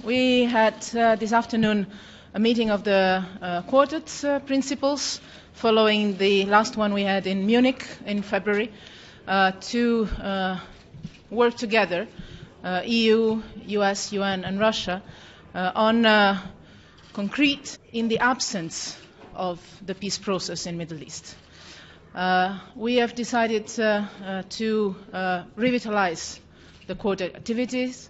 We had this afternoon a meeting of the quartet principals following the last one we had in Munich in February to work together, EU, US, UN and Russia, on concrete in the absence of the peace process in the Middle East. We have decided to revitalize the quartet activities.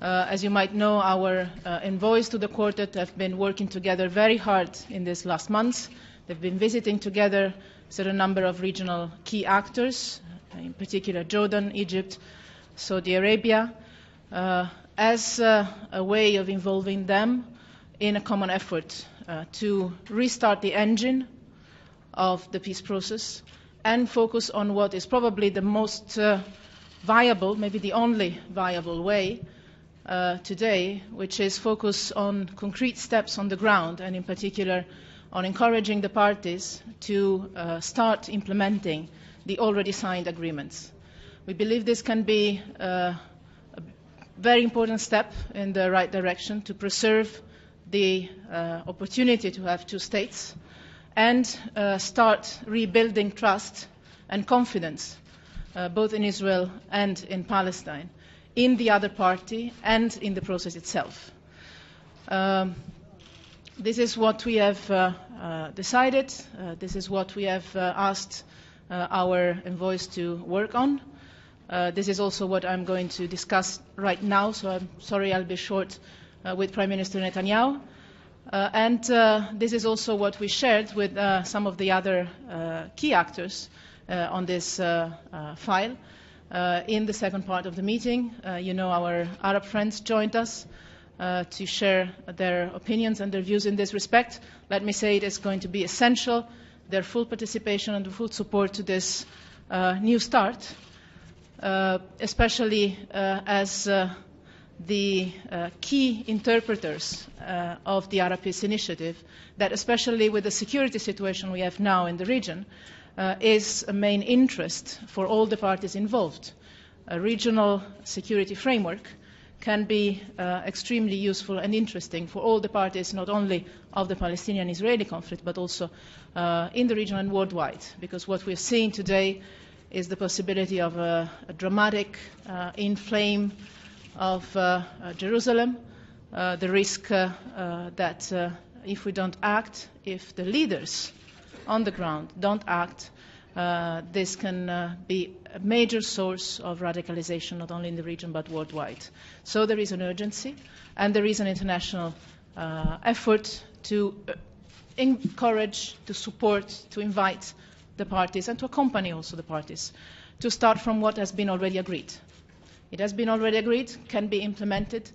As you might know, our envoys to the quartet have been working together very hard in these last months. They've been visiting together a certain number of regional key actors, in particular Jordan, Egypt, Saudi Arabia, as a way of involving them in a common effort to restart the engine of the peace process and focus on what is probably the most viable, maybe the only viable way today, which is focus on concrete steps on the ground and in particular on encouraging the parties to start implementing the already signed agreements. We believe this can be a very important step in the right direction to preserve the opportunity to have two states and start rebuilding trust and confidence both in Israel and in Palestine, in the other party and in the process itself. This is what we have decided. This is what we have asked our envoys to work on. This is also what I'm going to discuss right now, so I'm sorry I'll be short with Prime Minister Netanyahu. And this is also what we shared with some of the other key actors on this file. In the second part of the meeting, you know, our Arab friends joined us to share their opinions and their views in this respect. Let me say it is going to be essential, their full participation and full support to this new start, especially as the key interpreters of the Arab Peace Initiative, that especially with the security situation we have now in the region, is a main interest for all the parties involved. A regional security framework can be extremely useful and interesting for all the parties, not only of the Palestinian-Israeli conflict, but also in the region and worldwide, because what we're seeing today is the possibility of a dramatic inflame of Jerusalem, the risk that if we don't act, if the leaders on the ground don't act, this can be a major source of radicalization, not only in the region but worldwide. So there is an urgency and there is an international effort to encourage, to support, to invite the parties and to accompany also the parties to start from what has been already agreed. It has been already agreed, can be implemented.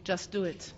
Just do it.